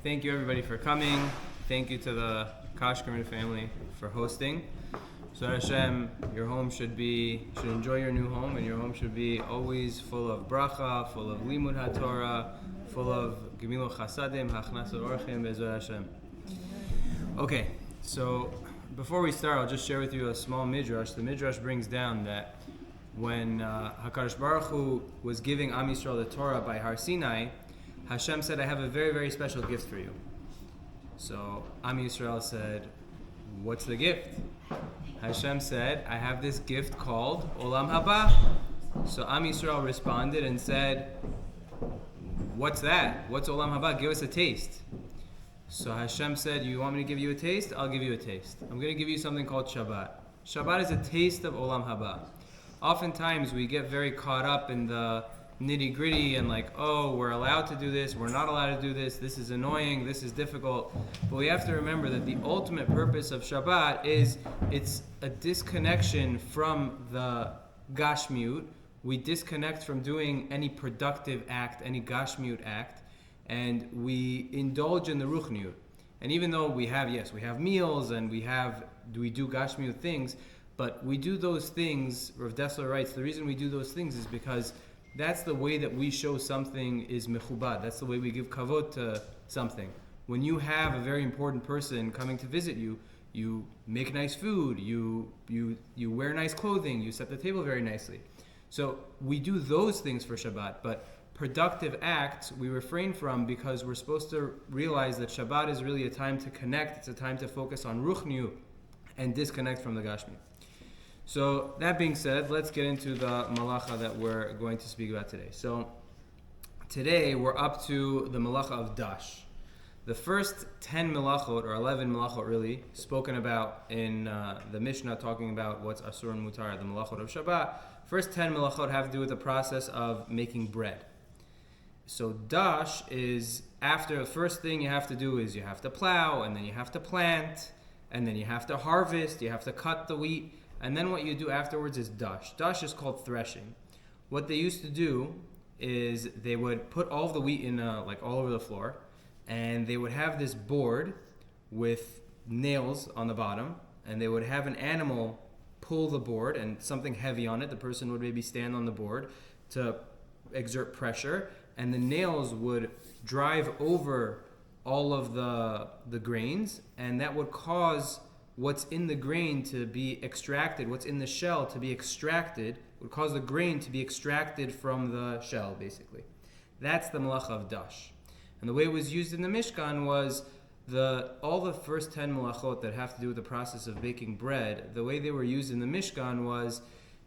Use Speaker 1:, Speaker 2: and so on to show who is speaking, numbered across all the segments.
Speaker 1: Thank you everybody for coming. Thank you to the Kashkerman family for hosting. So Hashem, your home should enjoy your new home, and your home should be always full of bracha, full of limud haTorah, full of gemilut chasadim, hachnasat orchim be'ezrat Hashem. Okay, so before we start, I'll just share with you a small midrash. The midrash brings down that when HaKadosh Baruch Hu was giving Am Yisrael the Torah by Har Sinai, Hashem said, I have a very, very special gift for you. So Am Yisrael said, what's the gift? Hashem said, I have this gift called Olam Haba. So Am Yisrael responded and said, what's that? What's Olam Haba? Give us a taste. So Hashem said, you want me to give you a taste? I'll give you a taste. I'm going to give you something called Shabbat. Shabbat is a taste of Olam Haba. Oftentimes we get very caught up in the nitty gritty and like, oh, we're allowed to do this, we're not allowed to do this, this is annoying, this is difficult. But we have to remember that the ultimate purpose of Shabbat is it's a disconnection from the Gashmiut. We disconnect from doing any productive act, any Gashmiut act, and we indulge in the Ruchniut. And even though we have meals and we do Gashmiut things, but we do those things, Rav Dessler writes, the reason we do those things is because that's the way that we show something is mechubad. That's the way we give kavod to something. When you have a very important person coming to visit you, you make nice food, you wear nice clothing, you set the table very nicely. So we do those things for Shabbat, but productive acts we refrain from because we're supposed to realize that Shabbat is really a time to connect. It's a time to focus on ruchniut and disconnect from the Gashmi. So that being said, let's get into the malacha that we're going to speak about today. So today we're up to the malacha of Dosh. The first 10 malachot, or 11 malachot really, spoken about in the Mishnah talking about what's asur and mutar, the malachot of Shabbat. First 10 malachot have to do with the process of making bread. So Dosh is after the first thing you have to do is you have to plow, and then you have to plant, and then you have to harvest, you have to cut the wheat. And then what you do afterwards is Dosh. Dosh is called threshing. What they used to do is they would put all of the wheat in like all over the floor, and they would have this board with nails on the bottom, and they would have an animal pull the board and something heavy on it. The person would maybe stand on the board to exert pressure, and the nails would drive over all of the grains, and that would cause what's in the grain to be extracted, what's in the shell to be extracted, would cause the grain to be extracted from the shell, basically. That's the malacha of Dosh. And the way it was used in the Mishkan was all the first 10 malachot that have to do with the process of baking bread, the way they were used in the Mishkan was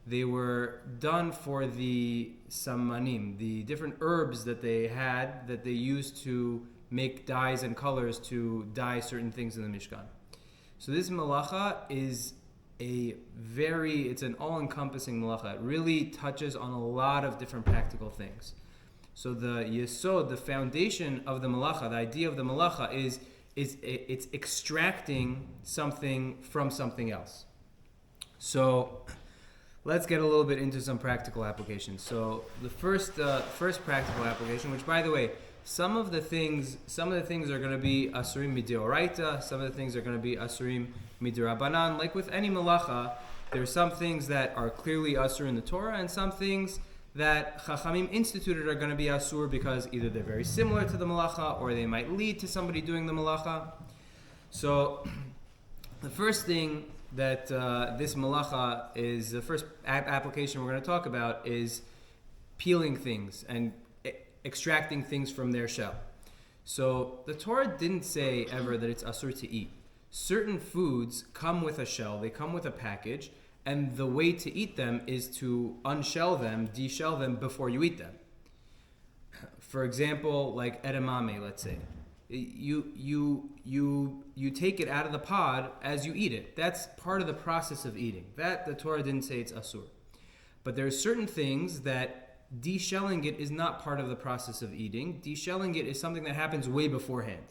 Speaker 1: they were done for the samanim, the different herbs that they had that they used to make dyes and colors to dye certain things in the Mishkan. So this malacha is it's an all-encompassing malacha. It really touches on a lot of different practical things. So the yesod, the foundation of the malacha, the idea of the malacha is it's extracting something from something else. So let's get a little bit into some practical applications. So the first practical application, which by the way, some of the things are going to be asurim mideoraita, some of the things are going to be asurim midirabanan. Like with any malacha, there are some things that are clearly asur in the Torah, and some things that Chachamim instituted are going to be asur because either they're very similar to the malacha or they might lead to somebody doing the malacha. So the first thing that this malacha is, the first application we're going to talk about is peeling things and extracting things from their shell. So the Torah didn't say ever that it's asur to eat. Certain foods come with a shell, they come with a package, and the way to eat them is to unshell them, deshell them before you eat them. For example, like edamame, let's say. You take it out of the pod as you eat it. That's part of the process of eating. That the Torah didn't say it's asur. But there are certain things that deshelling it is not part of the process of eating. Deshelling it is something that happens way beforehand.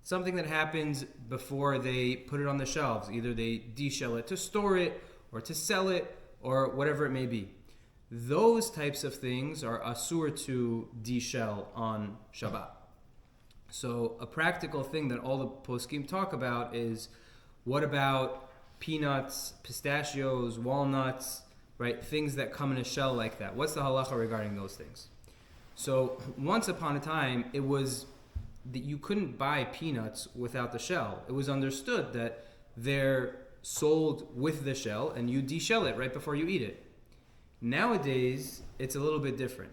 Speaker 1: Something that happens before they put it on the shelves. Either they deshell it to store it, or to sell it, or whatever it may be. Those types of things are asur to deshell on Shabbat. So a practical thing that all the poskim talk about is, what about peanuts, pistachios, walnuts, right? Things that come in a shell like that. What's the halacha regarding those things? So once upon a time, it was that you couldn't buy peanuts without the shell. It was understood that they're sold with the shell and you de-shell it right before you eat it. Nowadays, it's a little bit different.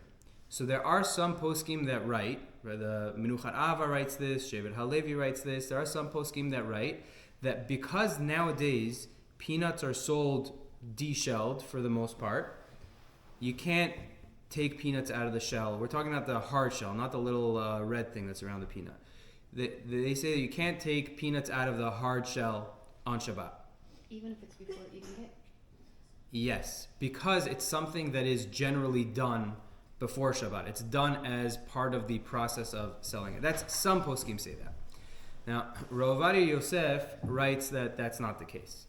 Speaker 1: So there are some poskim that write, the Menuchat Ava writes this, Shevet Halevi writes this, there are some poskim that write that because nowadays peanuts are sold de-shelled for the most part, you can't take peanuts out of the shell. We're talking about the hard shell, not the little red thing that's around the peanut. They say that you can't take peanuts out of the hard shell on Shabbat.
Speaker 2: Even if it's before eating it?
Speaker 1: Yes, because it's something that is generally done before Shabbat. It's done as part of the process of selling it. That's some poskim say that. Now, Rav Ovadia Yosef writes that that's not the case.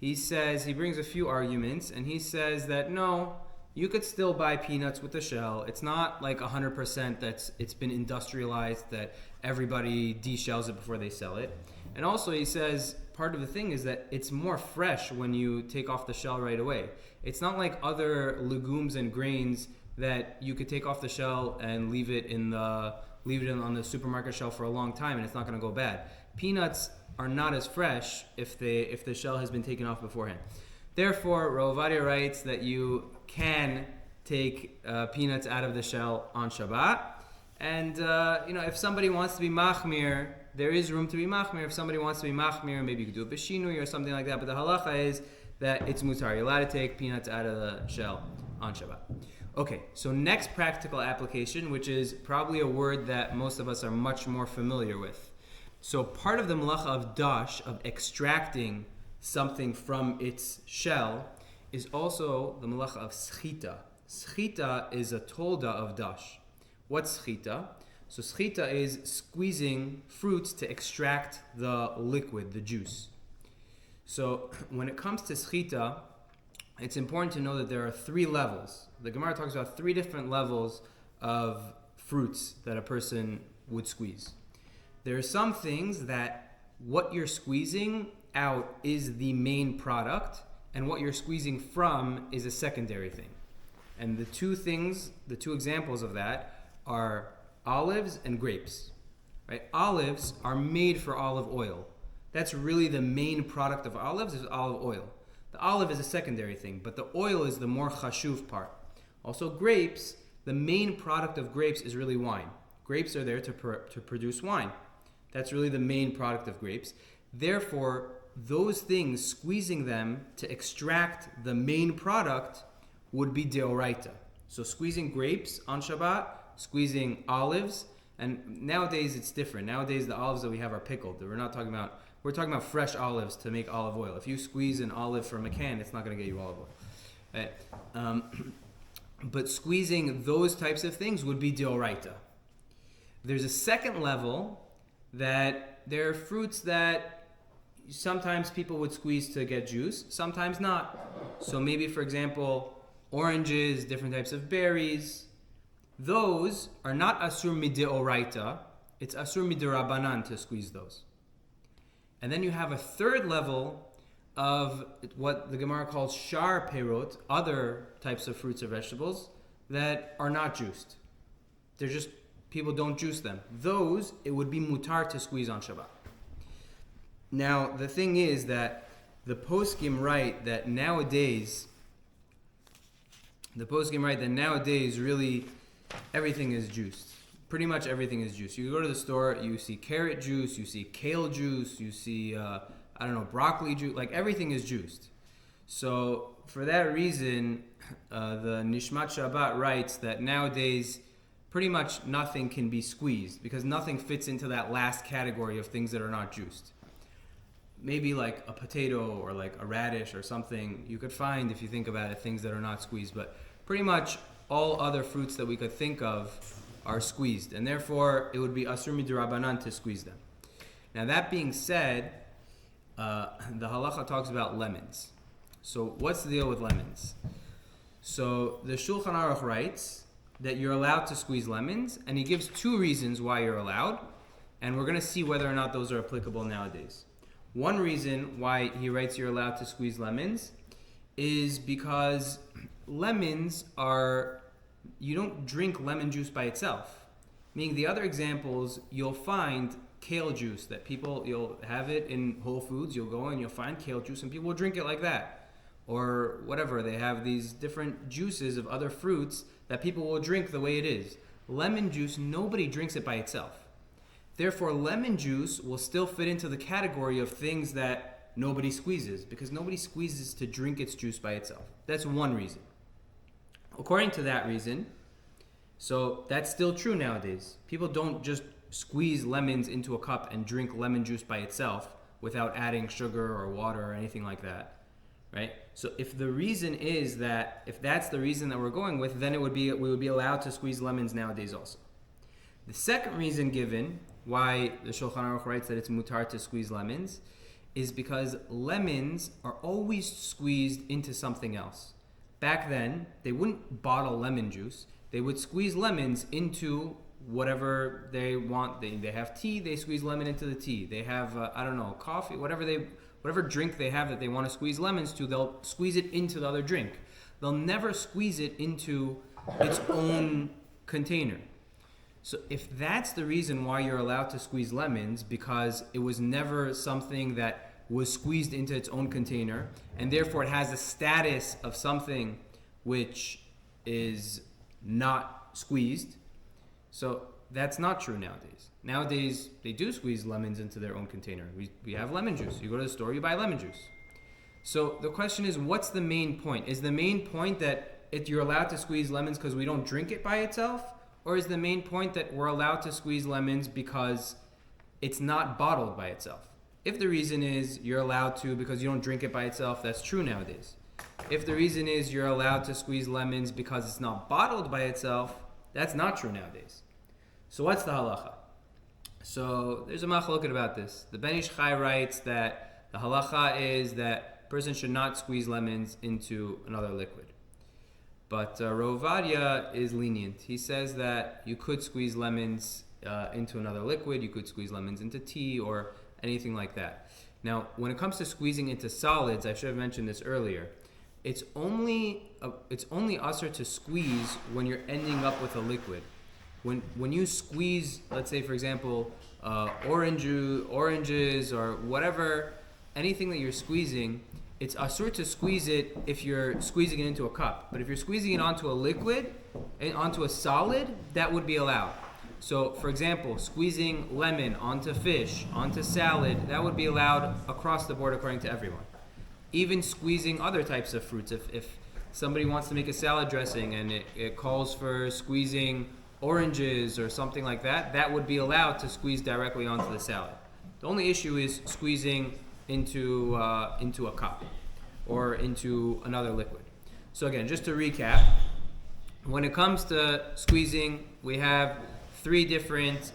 Speaker 1: He says, he brings a few arguments, and he says that no, you could still buy peanuts with the shell. It's not like 100% it's been industrialized, that everybody de-shells it before they sell it. And also he says, part of the thing is that it's more fresh when you take off the shell right away. It's not like other legumes and grains that you could take off the shell and leave it on the supermarket shelf for a long time and it's not going to go bad. Peanuts are not as fresh if the shell has been taken off beforehand. Therefore, Rav Ovadia writes that you can take peanuts out of the shell on Shabbat. And if somebody wants to be machmir, there is room to be machmir. If somebody wants to be machmir, maybe you could do a beshinui or something like that. But the halacha is that it's mutar. You're allowed to take peanuts out of the shell on Shabbat. Okay, so next practical application, which is probably a word that most of us are much more familiar with. So part of the melacha of Dosh, of extracting something from its shell, is also the melacha of schita. Schita is a tolda of Dosh. What's schita? So schita is squeezing fruits to extract the liquid, the juice. So when it comes to schita, it's important to know that there are 3 levels. The Gemara talks about 3 different levels of fruits that a person would squeeze. There are some things that what you're squeezing out is the main product, and what you're squeezing from is a secondary thing. And the two examples of that are olives and grapes. Right? Olives are made for olive oil. That's really the main product of olives, is olive oil. The olive is a secondary thing, but the oil is the more chashuv part. Also grapes, the main product of grapes is really wine. Grapes are there to produce wine. That's really the main product of grapes. Therefore, those things, squeezing them to extract the main product would be deoraita. So squeezing grapes on Shabbat, squeezing olives, and nowadays it's different. Nowadays the olives that we have are pickled. We're talking about fresh olives to make olive oil. If you squeeze an olive from a can, it's not going to get you olive oil. Right? But squeezing those types of things would be deoraita. There's a second level that there are fruits that sometimes people would squeeze to get juice, sometimes not. So maybe, for example, oranges, different types of berries, those are not asur mideoraita, it's asur midirabanan to squeeze those. And then you have a third level of what the Gemara calls shar perot, other types of fruits or vegetables that are not juiced. They're just, people don't juice them. Those, it would be mutar to squeeze on Shabbat. Now, the thing is that the poskim write that nowadays really everything is juiced. Pretty much everything is juiced. You go to the store, you see carrot juice, you see kale juice, you see, broccoli juice, like everything is juiced. So for that reason, the Nishmat Shabbat writes that nowadays pretty much nothing can be squeezed because nothing fits into that last category of things that are not juiced. Maybe like a potato or like a radish or something you could find, if you think about it, things that are not squeezed. But pretty much all other fruits that we could think of are squeezed, and therefore it would be asur midirabanan to squeeze them. Now that being said, the halacha talks about lemons. So what's the deal with lemons? So the Shulchan Aruch writes that you're allowed to squeeze lemons, and he gives 2 reasons why you're allowed. And we're going to see whether or not those are applicable nowadays. One reason why he writes you're allowed to squeeze lemons is because lemons are, you don't drink lemon juice by itself. Meaning the other examples, you'll find kale juice that people, you'll have it in Whole Foods, you'll go and you'll find kale juice and people will drink it like that. Or whatever, they have these different juices of other fruits that people will drink the way it is. Lemon juice, nobody drinks it by itself. Therefore, lemon juice will still fit into the category of things that nobody squeezes, because nobody squeezes to drink its juice by itself. That's one reason. According to that reason, so that's still true nowadays. People don't just squeeze lemons into a cup and drink lemon juice by itself without adding sugar or water or anything like that, right? So if the reason is that, if that's the reason that we're going with, then we would be allowed to squeeze lemons nowadays also. The second reason given why the Shulchan Aruch writes that it's mutar to squeeze lemons is because lemons are always squeezed into something else. Back then, they wouldn't bottle lemon juice. They would squeeze lemons into whatever they want. They have tea, they squeeze lemon into the tea. They have, coffee, whatever drink they have that they want to squeeze lemons to, they'll squeeze it into the other drink. They'll never squeeze it into its own container. So if that's the reason why you're allowed to squeeze lemons, because it was never something that was squeezed into its own container, and therefore it has a status of something which is not squeezed, so that's not true nowadays. Nowadays, they do squeeze lemons into their own container. We have lemon juice. You go to the store, you buy lemon juice. So the question is, what's the main point? Is the main point that you're allowed to squeeze lemons because we don't drink it by itself? Or is the main point that we're allowed to squeeze lemons because it's not bottled by itself? If the reason is you're allowed to because you don't drink it by itself, that's true nowadays. If the reason is you're allowed to squeeze lemons because it's not bottled by itself, that's not true nowadays. So what's the halacha? So there's a machloket about this. The Ben Ish Chai writes that the halacha is that a person should not squeeze lemons into another liquid. But Rav Ovadia is lenient. He says that you could squeeze lemons into another liquid, you could squeeze lemons into tea or anything like that. Now, when it comes to squeezing into solids, I should have mentioned this earlier, it's only usher to squeeze when you're ending up with a liquid. When you squeeze, let's say for example, oranges or whatever, anything that you're squeezing, it's asur to squeeze it if you're squeezing it into a cup. But if you're squeezing it onto a liquid, and onto a solid, that would be allowed. So, for example, squeezing lemon onto fish, onto salad, that would be allowed across the board according to everyone. Even squeezing other types of fruits. If somebody wants to make a salad dressing and it calls for squeezing oranges or something like that, that would be allowed to squeeze directly onto the salad. The only issue is squeezing into a cup or into another liquid. So again, just to recap, when it comes to squeezing, we have 3 different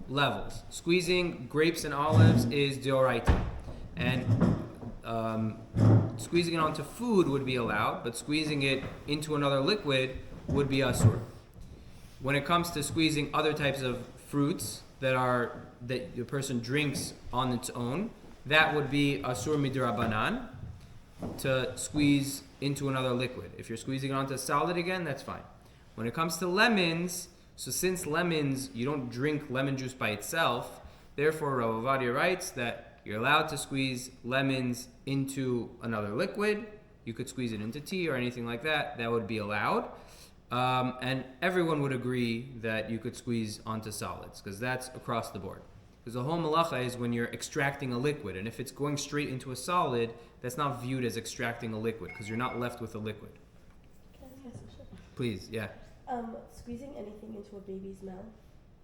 Speaker 1: levels. Squeezing grapes and olives is deoraita, and squeezing it onto food would be allowed, but squeezing it into another liquid would be asur. When it comes to squeezing other types of fruits that the person drinks on its own, that would be asur midrabanan, to squeeze into another liquid. If you're squeezing it onto a salad again, that's fine. When it comes to lemons, so since lemons, you don't drink lemon juice by itself, therefore Rav Ovadia writes that you're allowed to squeeze lemons into another liquid. You could squeeze it into tea or anything like that. That would be allowed. And everyone would agree that you could squeeze onto solids, because that's across the board. Because the whole malacha is when you're extracting a liquid, and if it's going straight into a solid, that's not viewed as extracting a liquid, because you're not left with a liquid.
Speaker 3: Can I ask a question?
Speaker 1: Please, yeah.
Speaker 3: Squeezing anything into a baby's mouth,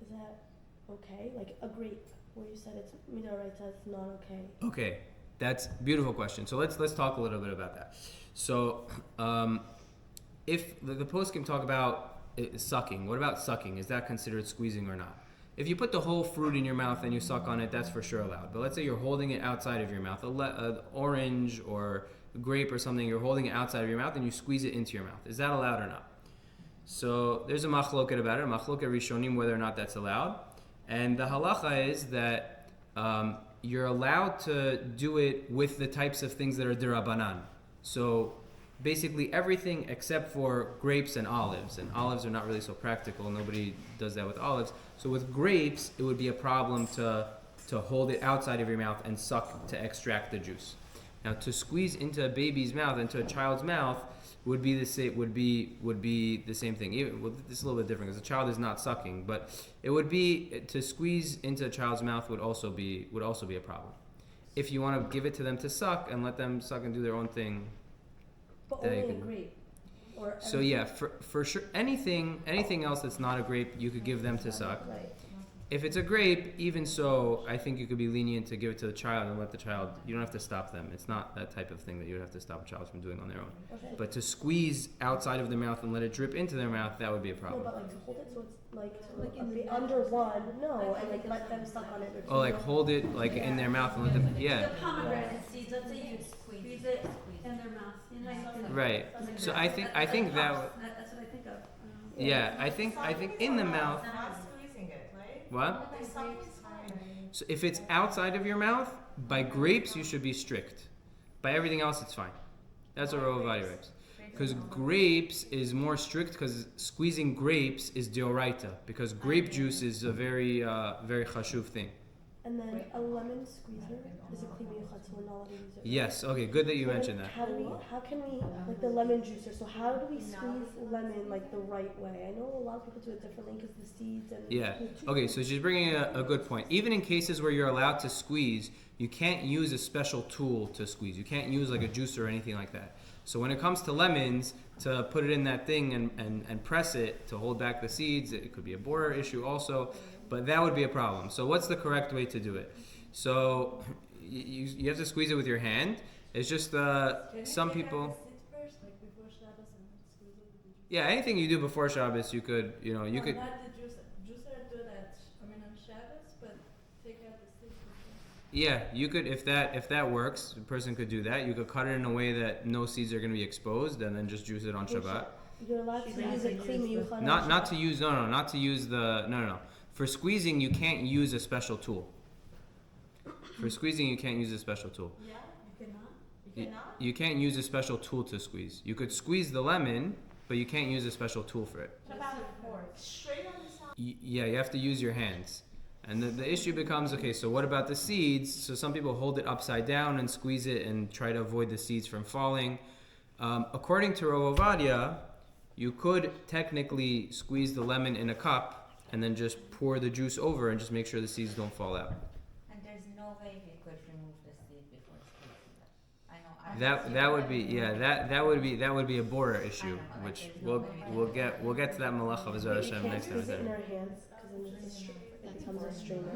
Speaker 3: is that okay? Like a grape, where you said it's midoraita, it's not okay.
Speaker 1: Okay, that's a beautiful question. So let's talk a little bit about that. So if the post can talk about sucking, what about sucking? Is that considered squeezing or not? If you put the whole fruit in your mouth and you suck on it, that's for sure allowed. But let's say you're holding it outside of your mouth, an orange or a grape or something, you're holding it outside of your mouth and you squeeze it into your mouth. Is that allowed or not? So there's a machloket about it, a machloket rishonim, whether or not that's allowed. And the halacha is that you're allowed to do it with the types of things that are dirabanan. So basically everything except for grapes and olives. And olives are not really so practical. Nobody does that with olives. So with grapes, it would be a problem to hold it outside of your mouth and suck to extract the juice. Now, to squeeze into a baby's mouth, into a child's mouth, would be the same. Would be the same thing. Well, this is a little bit different because the child is not sucking, but it would be to squeeze into a child's mouth would also be a problem. If you want to give it to them to suck and let them suck and do their own thing,
Speaker 3: But only a grape. Or
Speaker 1: so yeah, for sure, anything else that's not a grape, you could give them to suck.
Speaker 3: Right.
Speaker 1: If it's a grape, even so, I think you could be lenient to give it to the child and let the child. You don't have to stop them. It's not that type of thing that you would have to stop a child from doing on their own.
Speaker 3: Okay.
Speaker 1: But to squeeze outside of their mouth and let it drip into their mouth, that would be a
Speaker 3: No,
Speaker 1: problem.
Speaker 3: but like to hold it so it's under one, no, and like let them suck on it. Or
Speaker 1: Oh, like hold it like in their mouth and let them. Yeah.
Speaker 4: The pomegranate seeds, let's say you squeeze it in their mouth. You know, you can,
Speaker 1: Right. So I think that.
Speaker 4: That's what I think of.
Speaker 1: Yeah, I think in the mouth.
Speaker 5: Not squeezing it, right?
Speaker 1: What?
Speaker 5: They suck is fine.
Speaker 1: So if it's outside of your mouth, by grapes you should be strict. By everything else, it's fine. That's what Rav Ovadia writes. Because grapes is more strict because squeezing grapes is deoraita. Because grape juice is a very chashuv thing.
Speaker 3: And then a lemon squeezer is a clean Melechet, so we're not allowed to use it.
Speaker 1: Yes. Okay. Good that you
Speaker 3: So
Speaker 1: mentioned
Speaker 3: then
Speaker 1: that.
Speaker 3: how can we, like the lemon juicer, so how do we squeeze lemon like the right way? I know a lot of people do it differently because the seeds and...
Speaker 1: Yeah. Okay. So she's bringing a good point. Even in cases where you're allowed to squeeze, you can't use a special tool to squeeze. You can't use like a juicer or anything like that. So when it comes to lemons, to put it in that thing and press it to hold back the seeds, it could be a borer issue also, but that would be a problem. So what's the correct way to do it? So you have to squeeze it with your hand. It's just some people... Yeah, anything you do before Shabbos, you could.
Speaker 4: Not the juicer do that. On Shabbos, but take out the seeds.
Speaker 1: Yeah, you could if that works. A person could do that. You could cut it in a way that no seeds are going to be exposed, and then just juice it on Shabbat.
Speaker 3: You're allowed to use a clean Melechet.
Speaker 1: Not to use no. For squeezing, you can't use a special tool. For squeezing, you can't use a special tool.
Speaker 4: Yeah, you cannot.
Speaker 5: You cannot?
Speaker 1: You can't use a special tool to squeeze. You could squeeze the lemon, but you can't use a special tool for it.
Speaker 5: What about a fork? Straight on the side?
Speaker 1: Yeah, you have to use your hands. And the issue becomes, okay, so what about the seeds? So some people hold it upside down and squeeze it and try to avoid the seeds from falling. According to Rav Ovadia, you could technically squeeze the lemon in a cup and then just pour the juice over and just make sure the seeds don't fall out.
Speaker 6: And there's no way he could remove the seed before squeezing it. I know.
Speaker 1: That would be a borer issue, which we'll get to that Malach of Ezra Hashem next time.
Speaker 3: Use it in our hands because then it becomes a strainer.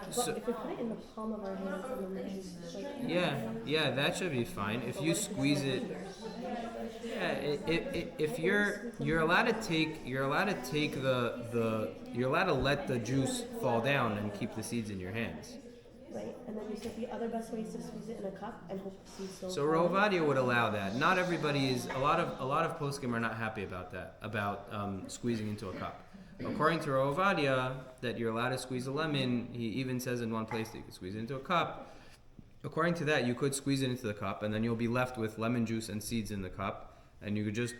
Speaker 1: So
Speaker 3: But if we put it in the palm of our hands and then we just like
Speaker 1: yeah, that should be fine. If you squeeze it, if you're allowed to take you're allowed to let the juice fall down and keep the seeds in your hands.
Speaker 3: right, and then you said the other best way is to squeeze it in a cup and hope the seeds don't
Speaker 1: So
Speaker 3: fall.
Speaker 1: Rav Ovadia would allow that. Not everybody is. A lot of poskim are not happy about that. About squeezing into a cup. According to Rav Ovadia, that you're allowed to squeeze a lemon. He even says in one place that you can squeeze it into a cup. According to that, you could squeeze it into the cup, and then you'll be left with lemon juice and seeds in the cup, and you could just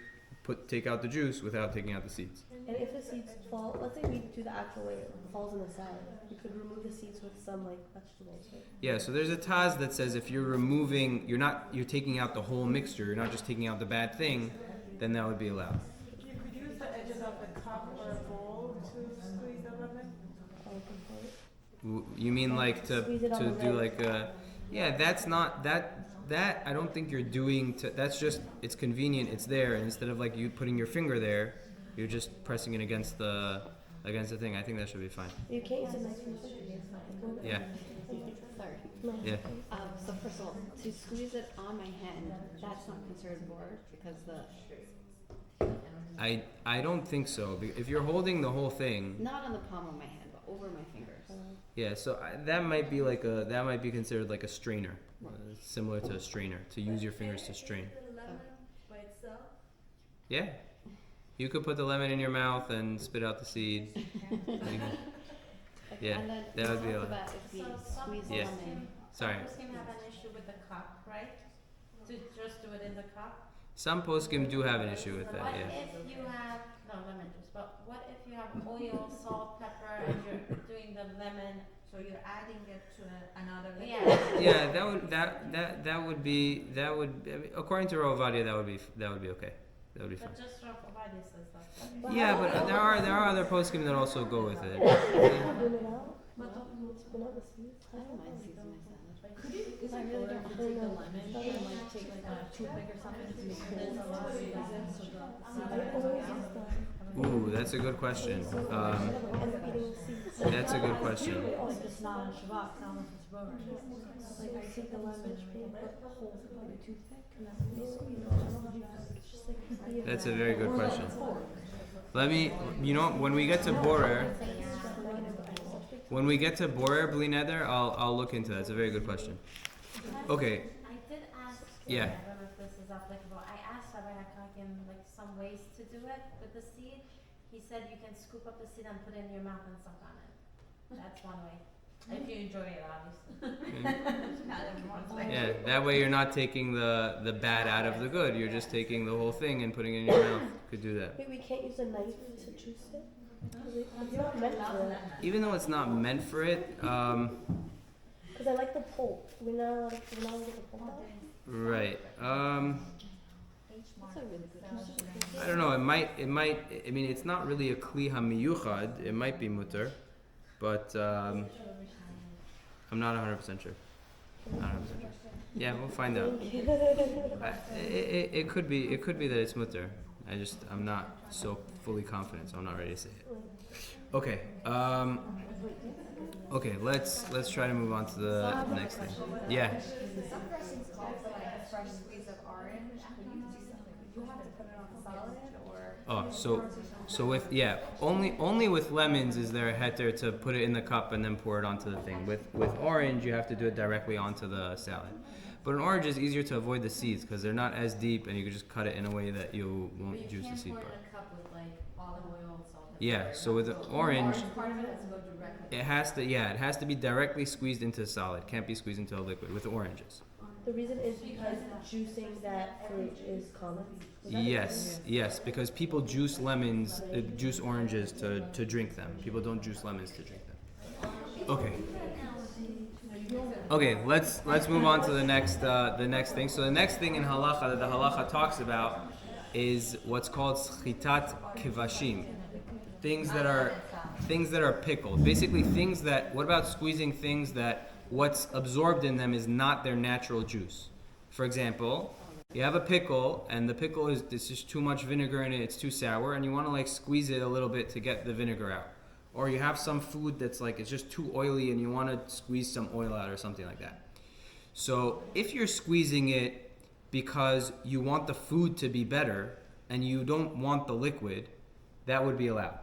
Speaker 1: take out the juice without taking out the seeds.
Speaker 3: And if the seeds fall, let's say we do the actual way it falls in the salad, you could remove the seeds with some like vegetables, right?
Speaker 1: Yeah, so there's a Taz that says if you're you're taking out the whole mixture, you're not just taking out the bad thing, then that would be allowed.
Speaker 5: You could use the edges of the cup or a bowl to squeeze the lemon.
Speaker 1: You mean like to
Speaker 3: Squeeze it on the
Speaker 1: do
Speaker 3: rim.
Speaker 1: like a, yeah, that's not that I don't think you're doing that's just, it's convenient, it's there, and instead of like you putting your finger there, you're just pressing it against the thing. I think that should be fine.
Speaker 3: You can't use a knife and fork.
Speaker 1: Yeah.
Speaker 2: Sorry.
Speaker 1: Yeah.
Speaker 2: So first of all, to squeeze it on my hand, that's not considered bored because the
Speaker 1: I don't think so. If you're holding the whole thing,
Speaker 2: not on the palm of my hand, but over my fingers.
Speaker 1: yeah, so that might be considered like a strainer, similar to a strainer, to use your fingers to strain.
Speaker 4: The lemon by itself.
Speaker 1: Yeah, you could put the lemon in your mouth and spit out the seed. You can- Yeah,
Speaker 2: And then
Speaker 1: that would be
Speaker 2: we
Speaker 1: allowed.
Speaker 2: talked about if we
Speaker 6: So some
Speaker 2: squeeze
Speaker 1: Yeah.
Speaker 2: lemon.
Speaker 1: Sorry.
Speaker 6: Some poskim have an issue with the cup, right? To just do it in the cup.
Speaker 1: Some poskim do have an issue with that,
Speaker 6: What
Speaker 1: yeah.
Speaker 6: if you have, no lemon juice, but what if you have oil, salt, pepper, and you're doing the lemon, so you're adding it to another liquid?
Speaker 1: Yeah, that would be according to Rav Ovadia that would be okay. That would be fine.
Speaker 6: But just Rav Ovadia says that.
Speaker 1: Yeah, but there are other poskim that also go with it.
Speaker 3: Spin it out. Spin out the seeds.
Speaker 2: I don't mind seasoning my salad.
Speaker 4: Could you, is
Speaker 2: I
Speaker 4: it
Speaker 2: really
Speaker 4: better
Speaker 2: don't
Speaker 4: if you take the
Speaker 2: know.
Speaker 4: lemon
Speaker 2: It's
Speaker 4: and
Speaker 2: not
Speaker 4: like take like a toothpick or something to make sure there's a lot of seeds so the
Speaker 3: I
Speaker 4: seeds
Speaker 3: always
Speaker 4: don't
Speaker 3: use
Speaker 4: out?
Speaker 3: that.
Speaker 1: Ooh, that's a good question.
Speaker 3: I end up eating the seeds.
Speaker 1: That's a good question.
Speaker 4: Like it's not on Shabbat, it's not on Shabbat. Like I take the lemon and I put holes in the toothpick and that's what you squeeze. I don't know how to just like
Speaker 1: That's a very good question. Let me, when we get to borer, bli neder, I'll look into that. It's a very good question. Okay.
Speaker 6: I did ask,
Speaker 1: Yeah.
Speaker 6: I don't know if this is applicable, I asked Rabbi Hakakin like some ways to do it with the seed. He said you can scoop up the seed and put it in your mouth and suck on it. That's one way. If you enjoy it, obviously. Not everyone's way.
Speaker 1: Yeah, that way you're not taking the bad out of the good. You're just taking the whole thing and putting it in your mouth. Could do that.
Speaker 3: Wait, we can't use a knife to juice it? It's not meant for it.
Speaker 1: Even though it's not meant for it,
Speaker 3: Because I like the pulp. We're not allowed to get the pulp out?
Speaker 1: right.
Speaker 2: That's a really good question.
Speaker 1: I don't know. It might. I mean, it's not really a kli hamiyuchad. It might be mutter, but I'm not 100% sure. Not 100% sure. Yeah, we'll find out. It could be. It could be that it's mutter. I'm not so fully confident, so I'm not ready to say it. Okay. Okay. Let's try to move on to the next thing. Yeah.
Speaker 7: Some persons call for like a fresh squeeze of orange. You have to put it on a salad or.
Speaker 1: Oh, so with only with lemons is there a heter to put it in the cup and then pour it onto the thing. With orange, you have to do it directly onto the salad. But an orange is easier to avoid the seeds because they're not as deep, and you can just cut it in a way that you won't juice the seed part.
Speaker 2: But you can't pour it in a cup with like olive oil and salt. and
Speaker 1: Yeah.
Speaker 2: pepper.
Speaker 1: So with the orange,
Speaker 2: Part of it has to go directly.
Speaker 1: it has to be directly squeezed into solid. Can't be squeezed into a liquid with oranges.
Speaker 3: The reason is because juicing that fruit is common. Is that it?
Speaker 1: Yes, because people juice lemons, juice oranges to drink them. People don't juice lemons to drink them. Okay, let's move on to the next thing. So the next thing in halacha that the halacha talks about is what's called schitat kivashim, things that are pickled. Basically, what about squeezing things that what's absorbed in them is not their natural juice? For example, you have a pickle, and the pickle there's just too much vinegar in it, it's too sour, and you want to like squeeze it a little bit to get the vinegar out. Or you have some food that's like, it's just too oily and you want to squeeze some oil out or something like that. So if you're squeezing it because you want the food to be better and you don't want the liquid, that would be allowed.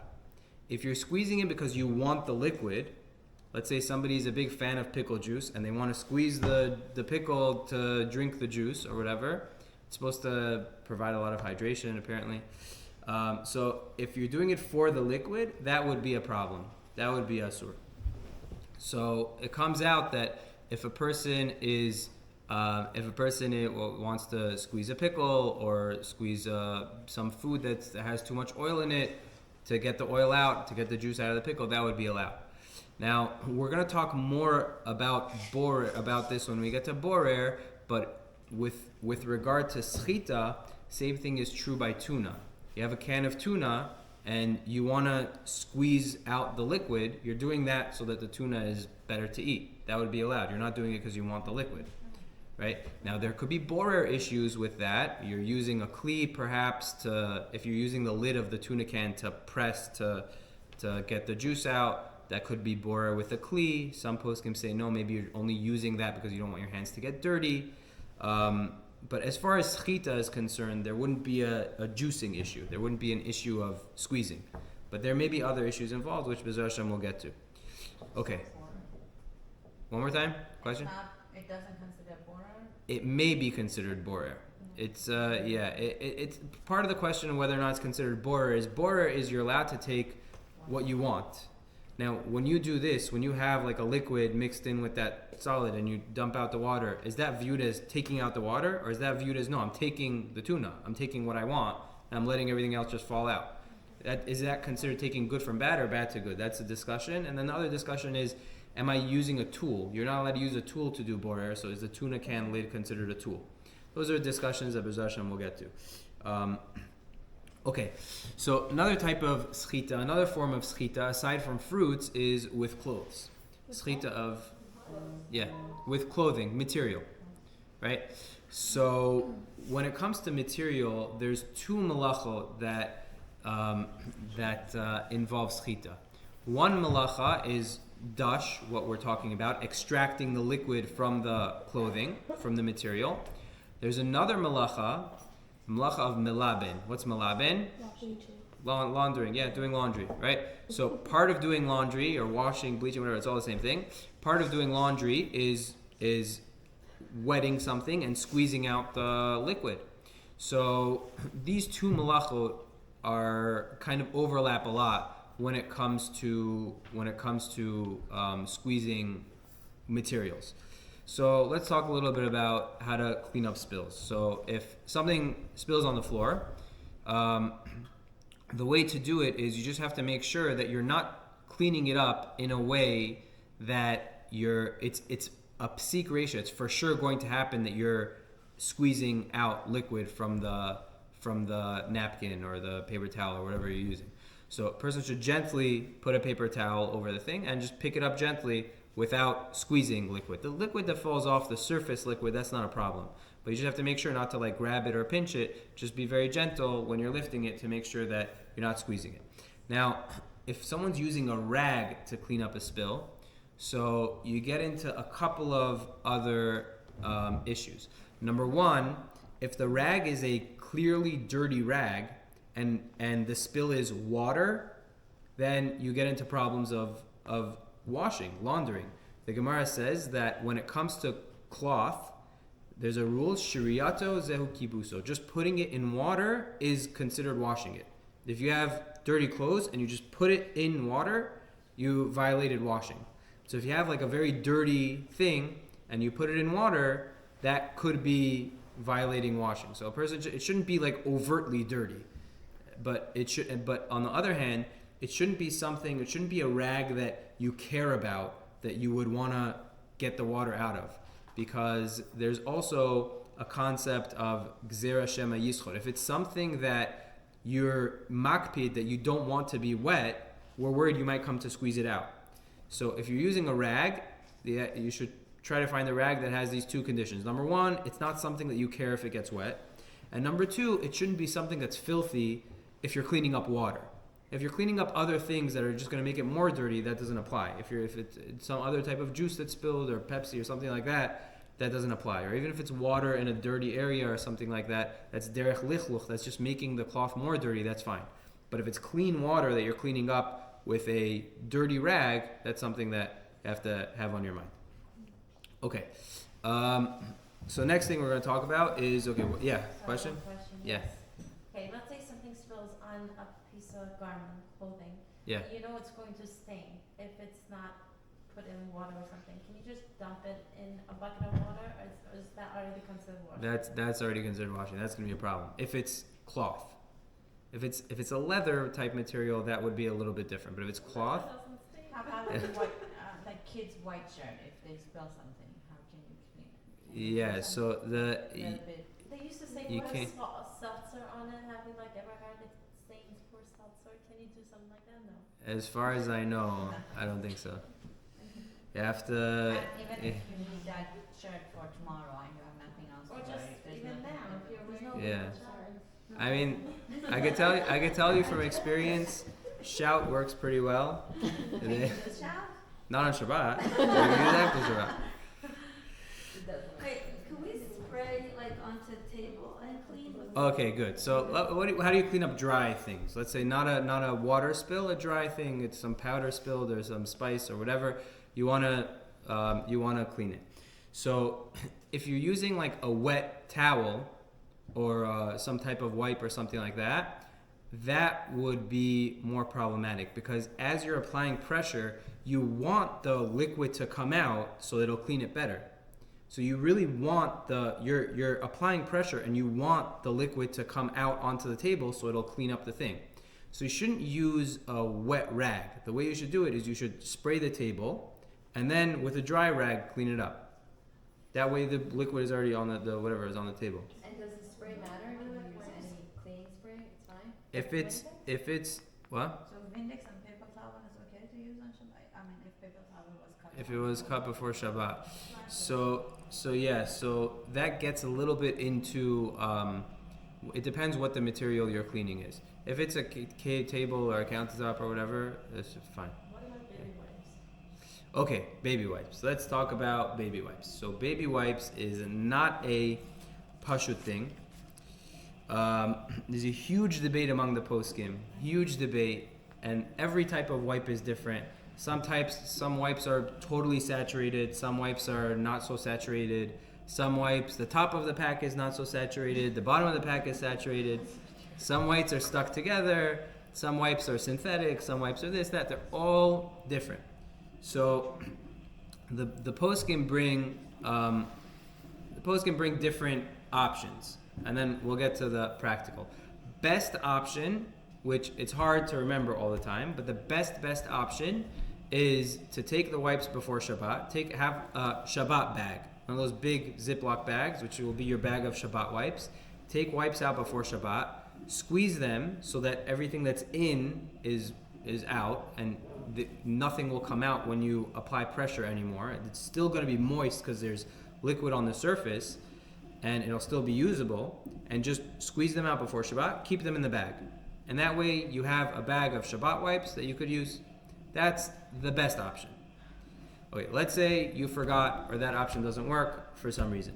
Speaker 1: If you're squeezing it because you want the liquid, let's say somebody's a big fan of pickle juice and they want to squeeze the pickle to drink the juice or whatever, it's supposed to provide a lot of hydration apparently. So if you're doing it for the liquid, that would be a problem. That would be asur. So it comes out that if a person wants to squeeze a pickle or squeeze some food that has too much oil in it to get the oil out, to get the juice out of the pickle, that would be allowed. Now we're going to talk more about this when we get to borer, but with regard to schita, same thing is true by tuna. You have a can of tuna and you want to squeeze out the liquid, you're doing that so that the tuna is better to eat. That would be allowed. You're not doing it because you want the liquid, right? Now there could be borer issues with that. You're using a kli perhaps if you're using the lid of the tuna can to press to get the juice out, that could be borer with a kli. Some poskim say no, maybe you're only using that because you don't want your hands to get dirty. But as far as schita is concerned, there wouldn't be a juicing issue. There wouldn't be an issue of squeezing. But there may be other issues involved, which B'ezras Hashem we'll get to. Okay. One more time? Question?
Speaker 6: It doesn't consider borer?
Speaker 1: It may be considered borer. It's it's part of the question of whether or not it's considered borer is you're allowed to take what you want. Now, when you do this, when you have like a liquid mixed in with that solid and you dump out the water, is that viewed as taking out the water, or is that viewed as, no, I'm taking the tuna, I'm taking what I want, and I'm letting everything else just fall out? Is that considered taking good from bad or bad to good? That's a discussion. And then the other discussion is, am I using a tool? You're not allowed to use a tool to do borer, so is the tuna can lid considered a tool? Those are discussions that B'ezras Hashem we'll get to. Okay, so another type of schita, another form of schita, aside from fruits, is with clothes. Schita of, with clothing, material, right? So when it comes to material, there's two melachot that involve schita. One melacha is Dosh, what we're talking about, extracting the liquid from the clothing, from the material. There's another melacha of melaben. What's melaben? Laundering, doing laundry, right? So part of doing laundry or washing, bleaching, whatever, it's all the same thing. Part of doing laundry is wetting something and squeezing out the liquid. So these two melachot are kind of overlap a lot when it comes to squeezing materials. So let's talk a little bit about how to clean up spills. So if something spills on the floor, the way to do it is you just have to make sure that you're not cleaning it up in a way that it's a psik ratio. It's for sure going to happen that you're squeezing out liquid from the napkin or the paper towel or whatever you're using. So a person should gently put a paper towel over the thing and just pick it up gently without squeezing liquid. The liquid that falls off the surface liquid, that's not a problem. But you just have to make sure not to like grab it or pinch it. Just be very gentle when you're lifting it to make sure that you're not squeezing it. Now, if someone's using a rag to clean up a spill, so you get into a couple of other issues. Number one, if the rag is a clearly dirty rag and the spill is water, then you get into problems of washing, laundering. The Gemara says that when it comes to cloth, there's a rule, shiriyato zehu kibuso. Just putting it in water is considered washing it. If you have dirty clothes and you just put it in water, you violated washing. So if you have like a very dirty thing and you put it in water, that could be violating washing. So a person, it shouldn't be like overtly dirty, but it should. But on the other hand, it shouldn't be a rag that you care about, that you would want to get the water out of, because there's also a concept of gzera shema yischot. If it's something that you're makpid, that you don't want to be wet, we're worried you might come to squeeze it out. So if you're using a rag, you should try to find a rag that has these two conditions. Number one, it's not something that you care if it gets wet. And number two, it shouldn't be something that's filthy if you're cleaning up water. If you're cleaning up other things that are just going to make it more dirty, that doesn't apply. If it's some other type of juice that's spilled or Pepsi or something like that, that doesn't apply. Or even if it's water in a dirty area or something like that, that's derech lichluch, that's just making the cloth more dirty, that's fine. But if it's clean water that you're cleaning up with a dirty rag, that's something that you have to have on your mind. Okay. So next thing we're going to talk about is, question?
Speaker 6: Question?
Speaker 1: Yeah.
Speaker 6: Okay, let's say something spills on a piece of garment, clothing.
Speaker 1: Yeah.
Speaker 6: You know it's going to stain if it's not put in water or something. Can you just dump it in a bucket of water, or is that already considered washing? That's already considered washing. That's going to be a problem. If it's cloth. If it's a leather type material, that would be a little bit different. But if it's cloth,
Speaker 7: How about like kids' white shirt, if they spill something, how can you clean it?
Speaker 1: yeah. So
Speaker 6: They used to say
Speaker 1: You
Speaker 6: put
Speaker 1: can't-
Speaker 6: a seltzer on it. Have you like ever heard it stains for seltzer? Can you do something like that? No.
Speaker 1: as far as I know, I don't think so. You have to.
Speaker 7: And even if you need that shirt for tomorrow and you have nothing else
Speaker 6: Or
Speaker 7: to
Speaker 6: just
Speaker 7: wear, if there's
Speaker 6: even
Speaker 7: nothing
Speaker 6: now,
Speaker 7: to
Speaker 6: if you're
Speaker 7: do.
Speaker 6: wearing
Speaker 1: Yeah. I mean, I could tell you from experience, shout works pretty well. Not on Shabbat. You can use after Shabbat.
Speaker 2: Wait, can we spray like onto the table and clean?
Speaker 1: Okay, good. So, how do you clean up dry things? Let's say not a water spill, a dry thing. It's some powder spilled or some spice or whatever. You wanna clean it. So, if you're using like a wet towel or some type of wipe or something like that, that would be more problematic, because as you're applying pressure, you want the liquid to come out so it'll clean it better. So you really want you're applying pressure and you want the liquid to come out onto the table so it'll clean up the thing. So you shouldn't use a wet rag. The way you should do it is you should spray the table and then with a dry rag clean it up. That way the liquid is already on the whatever is on the table.
Speaker 7: And does the spray matter? Can you use any cleaning spray? It's fine?
Speaker 1: If it's what?
Speaker 4: So Vindex and paper towel is okay to use on Shabbat? I mean, if paper towel was cut.
Speaker 1: If it was cut before Shabbat. So that gets a little bit into, it depends what the material you're cleaning is. If it's a table or a countertop or whatever, that's fine.
Speaker 5: What about baby wipes?
Speaker 1: Okay, baby wipes. Let's talk about baby wipes. So baby wipes is not a pashut thing. There's a huge debate among the poskim, huge debate, and every type of wipe is different. Some wipes are totally saturated, some wipes are not so saturated. Some wipes, the top of the pack is not so saturated, the bottom of the pack is saturated. Some wipes are stuck together, some wipes are synthetic, some wipes are this, that. They're all different. So the poskim bring different options, and then we'll get to the practical. Best option, which it's hard to remember all the time, but the best option is to take the wipes before Shabbat. Have a Shabbat bag, one of those big Ziploc bags, which will be your bag of Shabbat wipes. Take wipes out before Shabbat, squeeze them so that everything that's in is out, and nothing will come out when you apply pressure anymore. It's still going to be moist because there's liquid on the surface, and it'll still be usable. And just squeeze them out before Shabbat, keep them in the bag. And that way you have a bag of Shabbat wipes that you could use. That's the best option. Okay, let's say you forgot or that option doesn't work for some reason.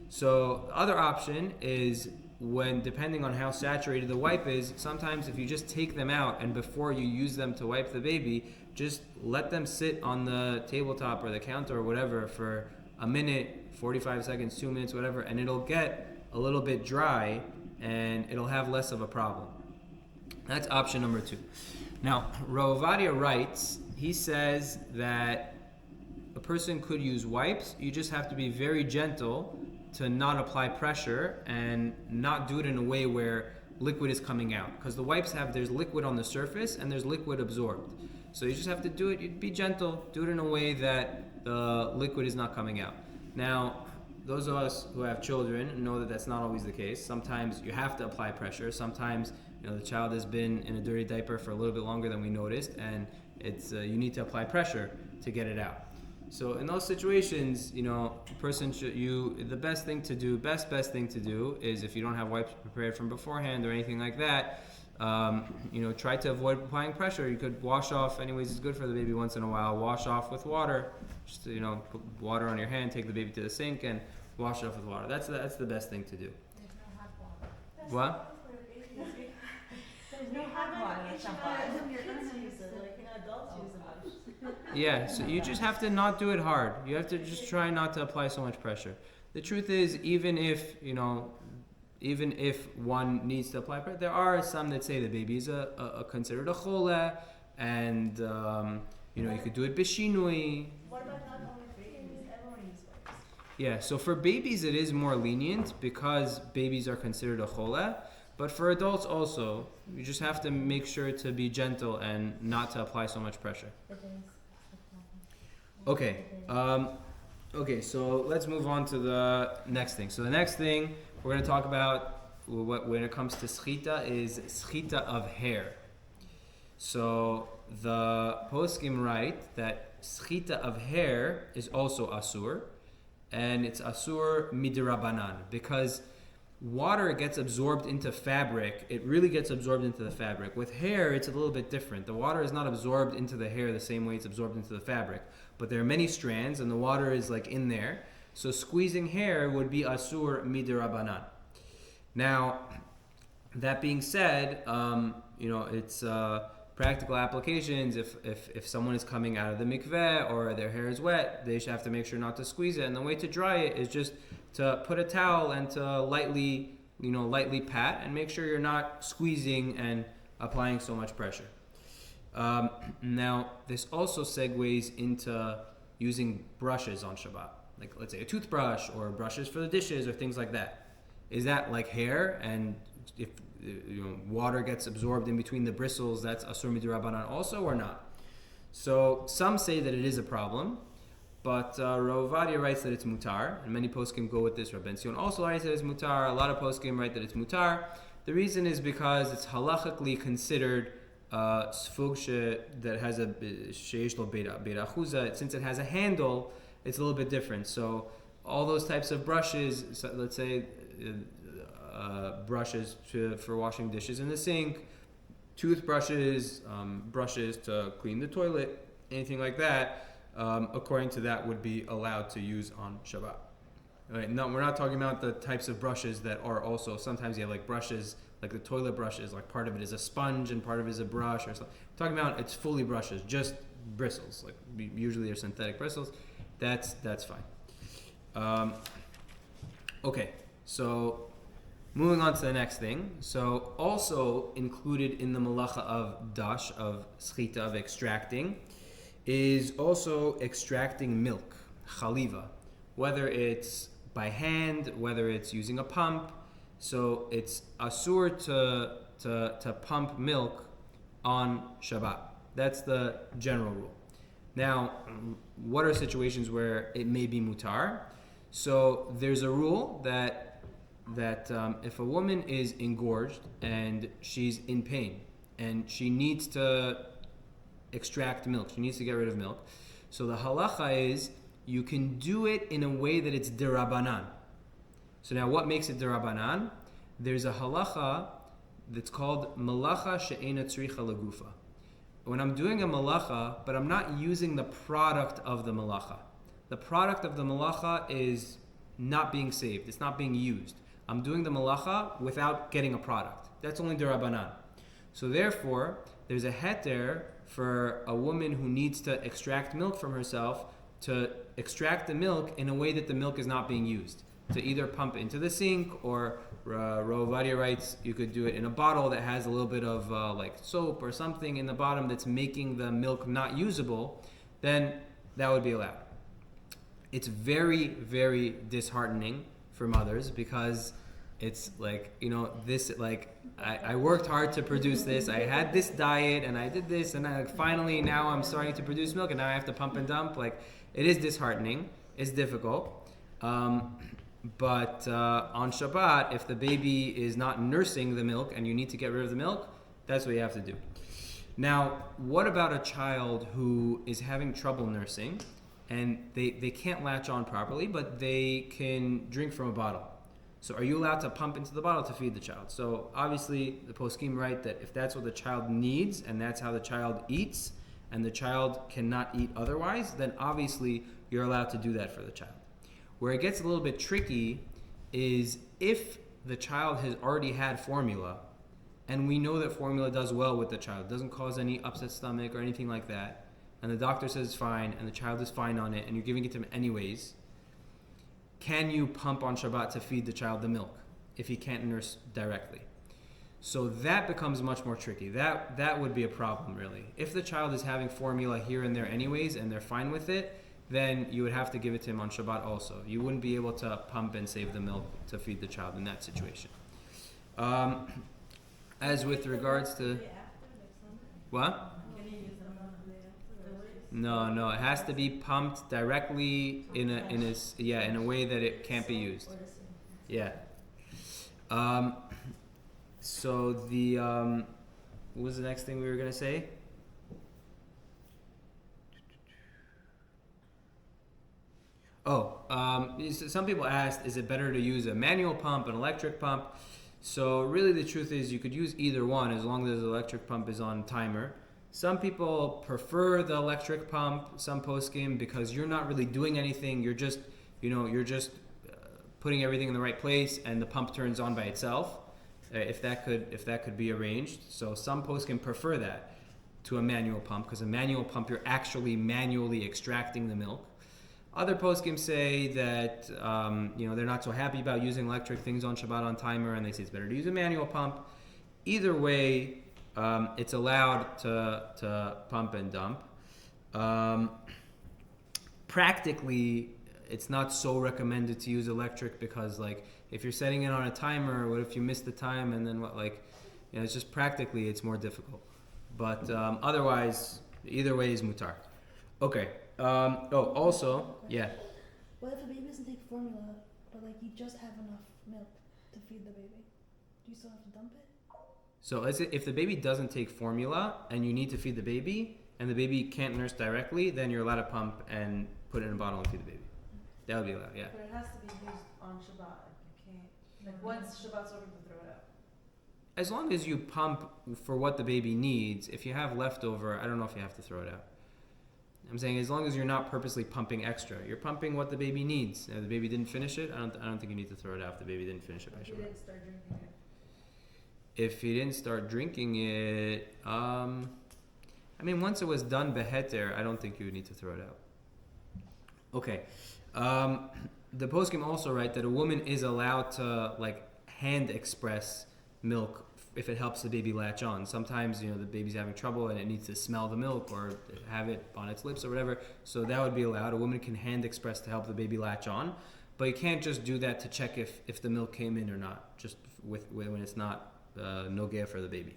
Speaker 1: So the other option is when, depending on how saturated the wipe is, sometimes if you just take them out and before you use them to wipe the baby, just let them sit on the tabletop or the counter or whatever for a minute, 45 seconds, 2 minutes, whatever, and it'll get a little bit dry and it'll have less of a problem. That's option number 2. Now, Rav Ovadia writes, he says that a person could use wipes. You just have to be very gentle to not apply pressure and not do it in a way where liquid is coming out. Because the wipes there's liquid on the surface and there's liquid absorbed. So you just have to do it, you'd be gentle, do it in a way that the liquid is not coming out. Now, those of us who have children know that that's not always the case. Sometimes you have to apply pressure. Sometimes the child has been in a dirty diaper for a little bit longer than we noticed, and it's you need to apply pressure to get it out. So in those situations, the best thing to do is, if you don't have wipes prepared from beforehand or anything like that, try to avoid applying pressure. You could wash off, anyways, it's good for the baby once in a while. Wash off with water. Just put water on your hand, take the baby to the sink, and wash it off with water. That's the best thing to do.
Speaker 6: There's no hot water.
Speaker 1: What?
Speaker 4: There's no hot water at Shabbat.
Speaker 5: Your kids use it, adults use it.
Speaker 1: Yeah, so you just have to not do it hard. You have to just try not to apply so much pressure. The truth is, even if one needs to apply pressure, there are some that say the baby is considered a chole, and you could do it bishinui.
Speaker 5: What about not only babies? Everyone uses wipes.
Speaker 1: Yeah, so for babies it is more lenient because babies are considered a chole, but for adults also, you just have to make sure to be gentle and not to apply so much pressure. Okay, so let's move on to the next thing. So the next thing we're going to talk about when it comes to schita is schita of hair. So the poskim write that schita of hair is also asur, and it's asur midrabanan, because water gets absorbed into fabric. It really gets absorbed into the fabric. With hair, it's a little bit different. The water is not absorbed into the hair the same way it's absorbed into the fabric. But there are many strands, and the water is in there. So squeezing hair would be asur midrabanan. Now, that being said, it's practical applications. If someone is coming out of the mikveh or their hair is wet, they should have to make sure not to squeeze it. And the way to dry it is just to put a towel and to lightly lightly pat and make sure you're not squeezing and applying so much pressure. Now, this also segues into using brushes on Shabbat. Like, let's say a toothbrush or brushes for the dishes or things like that. Is that like hair? And if water gets absorbed in between the bristles, that's asur midrabanan also or not? So some say that it is a problem, but Rav Ovadia writes that it's mutar, and many poskim go with this. Rav Ben Zion also writes that it's mutar. A lot of poskim write that it's mutar. The reason is because it's halachically considered sfug that has a sheish lo beira achuza. Since it has a handle, it's a little bit different. So all those types of brushes, so let's say brushes for washing dishes in the sink, toothbrushes, brushes to clean the toilet, anything like that, according to that would be allowed to use on Shabbat. Right? No, we're not talking about the types of brushes that are also, sometimes you have like brushes, like the toilet brushes, like part of it is a sponge and part of it is a brush or something. We're talking about it's fully brushes, just bristles, like usually they're synthetic bristles. That's fine. Okay, so moving on to the next thing. So also included in the malacha of Dosh, of schita, of extracting, is also extracting milk, chaliva, whether it's by hand, whether it's using a pump. So it's asur to pump milk on Shabbat. That's the general rule. Now, what are situations where it may be mutar? So there's a rule that if a woman is engorged and she's in pain and she needs to extract milk, she needs to get rid of milk. So the halacha is you can do it in a way that it's derabanan. So now what makes it derabanan? There's a halacha that's called malacha she'ena tzricha lagufa. When I'm doing a malacha, but I'm not using the product of the malacha. The product of the malacha is not being saved. It's not being used. I'm doing the malacha without getting a product. That's only derabanan. So therefore, there's a heter for a woman who needs to extract milk from herself to extract the milk in a way that the milk is not being used. To either pump into the sink, or Rav Ovadia writes you could do it in a bottle that has a little bit of like soap or something in the bottom that's making the milk not usable, then that would be allowed. It's very, very disheartening for mothers because it's like, this, like, I worked hard to produce this, I had this diet and I did this and finally now I'm starting to produce milk and now I have to pump and dump. Like, it is disheartening, it's difficult. But on Shabbat, if the baby is not nursing the milk and you need to get rid of the milk, that's what you have to do. Now, what about a child who is having trouble nursing and they can't latch on properly, but they can drink from a bottle? So are you allowed to pump into the bottle to feed the child? So obviously the poskim write that if that's what the child needs and that's how the child eats and the child cannot eat otherwise, then obviously you're allowed to do that for the child. Where it gets a little bit tricky is if the child has already had formula, and we know that formula does well with the child, doesn't cause any upset stomach or anything like that, and the doctor says it's fine, and the child is fine on it, and you're giving it to him anyways, can you pump on Shabbat to feed the child the milk if he can't nurse directly? So that becomes much more tricky. That would be a problem, really. If the child is having formula here and there anyways, and they're fine with it, then you would have to give it to him on Shabbat also. You wouldn't be able to pump and save the milk to feed the child in that situation. As with regards to... What? No, it has to be pumped directly in a way that it can't be used. Yeah. So the... what was the next thing we were going to say? Some people asked, is it better to use a manual pump, an electric pump? So really the truth is you could use either one as long as the electric pump is on timer. Some people prefer the electric pump, some poskim, because you're not really doing anything. You're just, putting everything in the right place and the pump turns on by itself. If that could be arranged. So some poskim prefer that to a manual pump, because a manual pump you're actually manually extracting the milk. Other poskim say that they're not so happy about using electric things on Shabbat on timer, and they say it's better to use a manual pump. Either way, it's allowed to pump and dump. Practically, it's not so recommended to use electric because, like, if you're setting it on a timer, what if you miss the time and then what? Like, it's just practically it's more difficult. But otherwise, either way is mutar. Okay. Also, yeah.
Speaker 3: What if a baby doesn't take formula, but like you just have enough milk to feed the baby? Do you still have to dump it?
Speaker 1: So if the baby doesn't take formula and you need to feed the baby and the baby can't nurse directly, then you're allowed to pump and put it in a bottle and feed the baby. That would be allowed, yeah.
Speaker 5: But it has to be used on Shabbat. You can't, like, once Shabbat's over, you can throw it out.
Speaker 1: As long as you pump for what the baby needs, if you have leftover, I don't know if you have to throw it out. I'm saying as long as you're not purposely pumping extra, you're pumping what the baby needs. If the baby didn't finish it, I don't think you need to throw it out if the baby didn't finish it by Shabbat. If he didn't start drinking it, once it was done beheter, I don't think you would need to throw it out. Okay. The poskim also write that a woman is allowed to hand express milk if it helps the baby latch on. Sometimes the baby's having trouble and it needs to smell the milk or have it on its lips or whatever. So that would be allowed. A woman can hand express to help the baby latch on, but you can't just do that to check if the milk came in or not. Just when it's not nogea for the baby.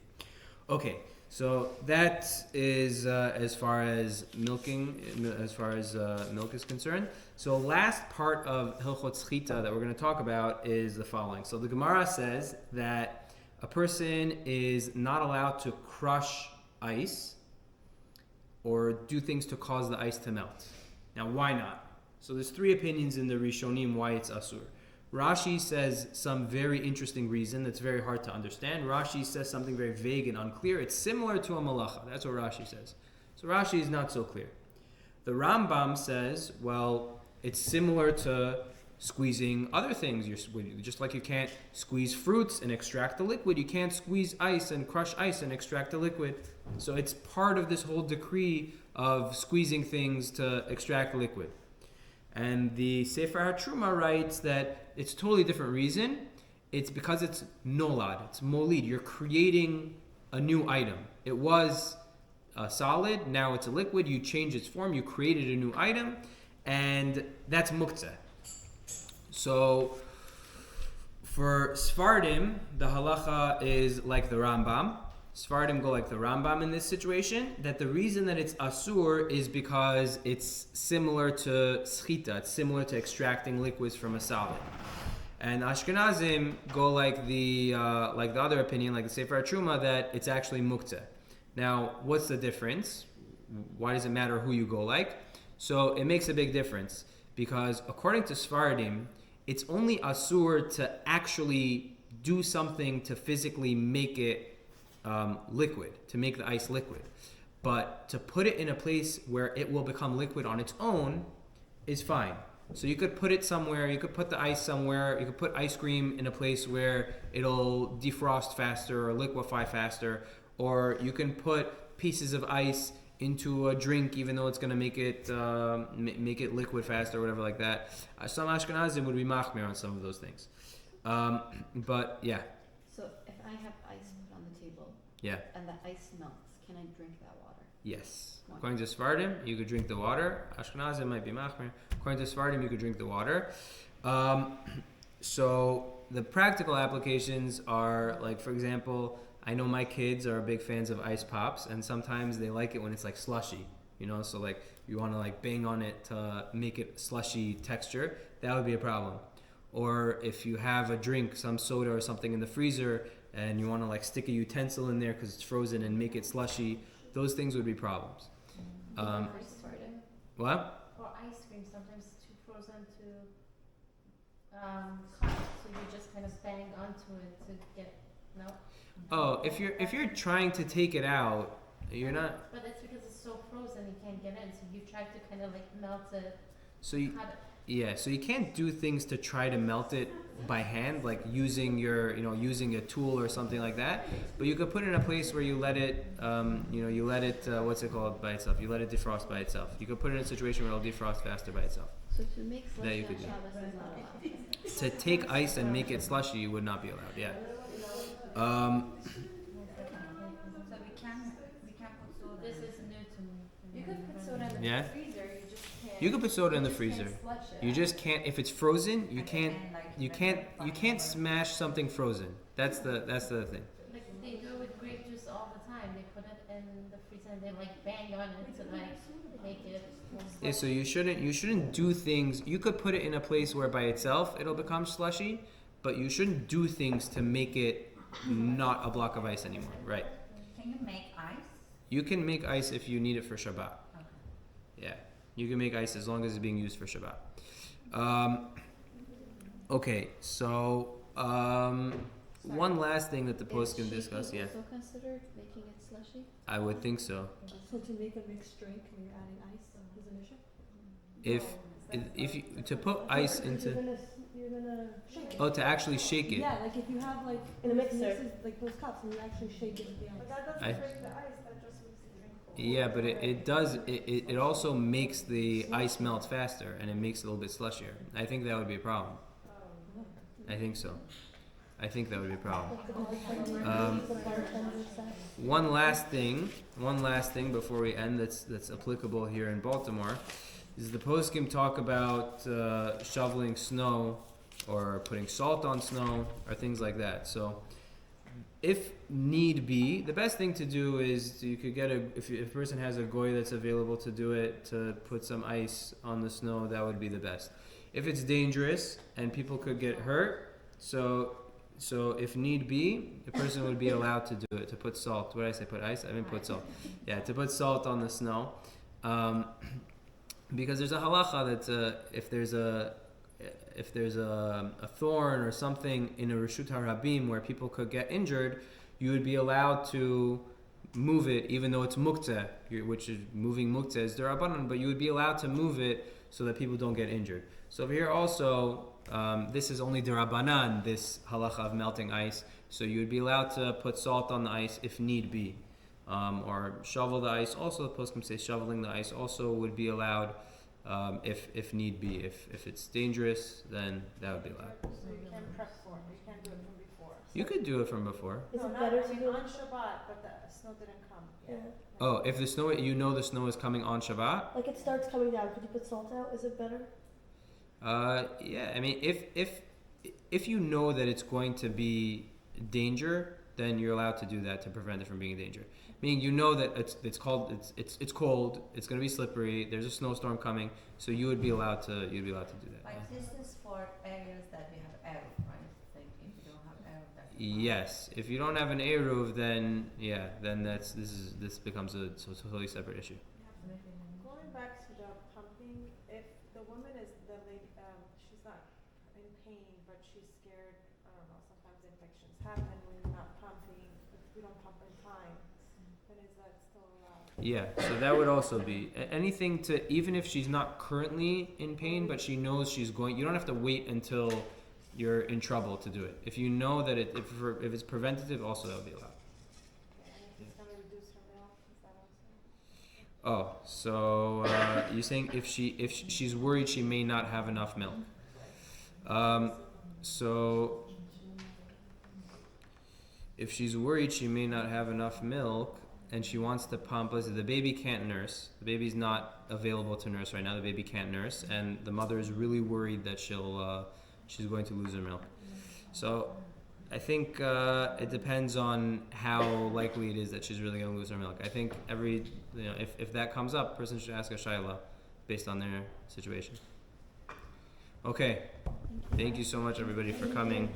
Speaker 1: Okay. So that is as far as milk is concerned. So last part of Hilchot Schita that we're going to talk about is the following. So the Gemara says that a person is not allowed to crush ice or do things to cause the ice to melt. Now, why not? So there's three opinions in the Rishonim why it's asur. Rashi says some very interesting reason that's very hard to understand. Rashi says something very vague and unclear. It's similar to a malacha. That's what Rashi says. So Rashi is not so clear. The Rambam says, well, it's similar to squeezing other things. Just like you can't squeeze fruits and extract the liquid, you can't squeeze ice and crush ice and extract the liquid. So it's part of this whole decree of squeezing things to extract liquid. And the Sefer HaTruma writes that it's a totally different reason. It's because it's nolad, it's molid. You're creating a new item. It was a solid, now it's a liquid. You change its form, you created a new item, and that's muktzeh. So for Sfardim, the halacha is like the Rambam. Sfardim go like the Rambam in this situation, that the reason that it's asur is because it's similar to schita, it's similar to extracting liquids from a solid. And Ashkenazim go like the other opinion, like the Sefer HaTruma, that it's actually muktzeh. Now, what's the difference? Why does it matter who you go like? So it makes a big difference because according to Sfardim, it's only asur to actually do something to physically make it liquid, to make the ice liquid. But to put it in a place where it will become liquid on its own is fine. So you could put it somewhere, you could put the ice somewhere, you could put ice cream in a place where it'll defrost faster or liquefy faster, or you can put pieces of ice into a drink even though it's going to make it liquid faster or whatever like that. Some Ashkenazim would be machmir on some of those things. But yeah.
Speaker 2: So if I have ice put on the table,
Speaker 1: Yeah.
Speaker 2: and the ice melts, can I drink that water?
Speaker 1: Yes. According to Sfardim, you could drink the water. Ashkenazim might be machmir. According to Sfardim, you could drink the water. So the practical applications are, like, for example, I know my kids are big fans of ice pops, and sometimes they like it when it's like slushy, so like you want to like bang on it to make it slushy texture. That would be a problem. Or if you have a drink, some soda or something in the freezer, and you want to like stick a utensil in there because it's frozen and make it slushy, those things would be problems. What?
Speaker 6: Or ice cream, sometimes it's too frozen to cut, so you just kind of bang onto it to get melt.
Speaker 1: Oh, if you're trying to take it out, you're not.
Speaker 6: But it's because it's so frozen you can't get in, so you try to kind of like melt it.
Speaker 1: So you,
Speaker 6: cut it.
Speaker 1: yeah, so you can't do things to try to melt it by hand, like using using a tool or something like that. But you could put it in a place where you let it, what's it called by itself? You let it defrost by itself. You could put it in a situation where it'll defrost faster by itself.
Speaker 2: So to make
Speaker 1: That you
Speaker 2: slushy on
Speaker 1: could do.
Speaker 2: Shabbos is not allowed.
Speaker 1: To take ice and make it slushy would not be allowed. Yeah.
Speaker 7: So we can put soda.
Speaker 6: This is new to me.
Speaker 7: You could put soda in the
Speaker 1: Yeah.
Speaker 7: freezer, you just can't.
Speaker 1: You could put soda in the
Speaker 7: you just can't
Speaker 1: freezer.
Speaker 7: slush it.
Speaker 1: You just can't if it's frozen. You
Speaker 7: And
Speaker 1: can't.
Speaker 7: then, like,
Speaker 1: You
Speaker 7: let
Speaker 1: can't.
Speaker 7: it
Speaker 1: You
Speaker 7: fry
Speaker 1: can't
Speaker 7: more.
Speaker 1: smash something frozen. That's the thing.
Speaker 6: Like they do it with grape juice all the time. They put it in the freezer and they like bang on it to like make it.
Speaker 1: Yeah, so you shouldn't do things. You could put it in a place where by itself it'll become slushy, but you shouldn't do things to make it not a block of ice anymore. Right?
Speaker 7: Can you make ice?
Speaker 1: You can make ice if you need it for Shabbat.
Speaker 7: Okay.
Speaker 1: Yeah, you can make ice as long as it's being used for Shabbat. Okay, so one last thing that the post can discuss. Yeah,
Speaker 2: Also considered making it slushy?
Speaker 1: I would think so.
Speaker 4: So to make a mixed drink when you're adding ice is an issue?
Speaker 1: If you to put ice into
Speaker 4: You're gonna shake it.
Speaker 1: to actually shake it.
Speaker 4: Yeah, like if you have like
Speaker 3: In a mixer.
Speaker 4: mixes, like those cups and you actually shake it with the
Speaker 5: But
Speaker 4: ice.
Speaker 5: that doesn't
Speaker 1: I-
Speaker 5: break the ice, that just makes the drink cold.
Speaker 1: Yeah, but it does. It also makes the ice melt faster and it makes it a little bit slushier. I think that would be a problem. I think so. I think that would be a problem.
Speaker 3: The bartender said.
Speaker 1: One last thing before we end that's applicable here in Baltimore is the poskim talk about shoveling snow or putting salt on snow or things like that. So if need be, the best thing to do is you could get if a person has a goy that's available to do it, to put some ice on the snow, that would be the best. If it's dangerous and people could get hurt, so if need be, the person would be allowed to do it, to put salt. What did I say? Put ice? I didn't put salt. Yeah, to put salt on the snow. Because there's a halacha that if there's a thorn or something in a Reshut HaRabim where people could get injured, you would be allowed to move it, even though it's muktzeh, which is moving muktzeh is derabanan, but you would be allowed to move it so that people don't get injured. So over here also, this is only derabanan, this halacha of melting ice. So you would be allowed to put salt on the ice if need be, or shovel the ice. Also, the poskim say shoveling the ice also would be allowed if need be. If it's dangerous, then that would be allowed.
Speaker 5: So you can prep for it, you can do it from before.
Speaker 1: You could do it from before.
Speaker 3: Is
Speaker 5: No,
Speaker 3: it
Speaker 5: not,
Speaker 3: better
Speaker 5: I
Speaker 3: to
Speaker 5: mean,
Speaker 3: do
Speaker 5: on
Speaker 3: it?
Speaker 5: Shabbat, but the snow didn't come
Speaker 3: Yeah.
Speaker 5: yet.
Speaker 1: Oh, if the snow, the snow is coming on Shabbat.
Speaker 3: Like it starts coming down. Could you put salt out? Is it better?
Speaker 1: Yeah. I mean, if you know that it's going to be danger, then you're allowed to do that to prevent it from being a danger. Meaning, you know that it's cold. It's going to be slippery. There's a snowstorm coming, so you would be allowed to do that.
Speaker 7: Like this is for areas that we have eruv, right? Like if you don't have eruv, that's
Speaker 1: Yes, if you don't have an eruv, then this becomes a totally separate issue.
Speaker 5: Going back to the pumping, if the woman is the lady, she's not in pain, but she's scared. I don't know. Sometimes infections happen when you're not pumping. If we don't pump in time, then is that still allowed?
Speaker 1: Yeah, so that would also be anything to, even if she's not currently in pain, but she knows she's going. You don't have to wait until you're in trouble to do it. If you know that if it's preventative, also that would be allowed.
Speaker 5: Okay, and if it's gonna reduce her milk, is that also?
Speaker 1: Oh, so you're saying if she's worried she may not have enough milk. So if she's worried she may not have enough milk and she wants to pump, let's say the baby can't nurse. The baby's not available to nurse right now. The baby can't nurse, and the mother is really worried that she's going to lose her milk. So I think it depends on how likely it is that she's really going to lose her milk. I think if that comes up, a person should ask a shayla based on their situation. Okay. Thank you so much, everybody, for coming.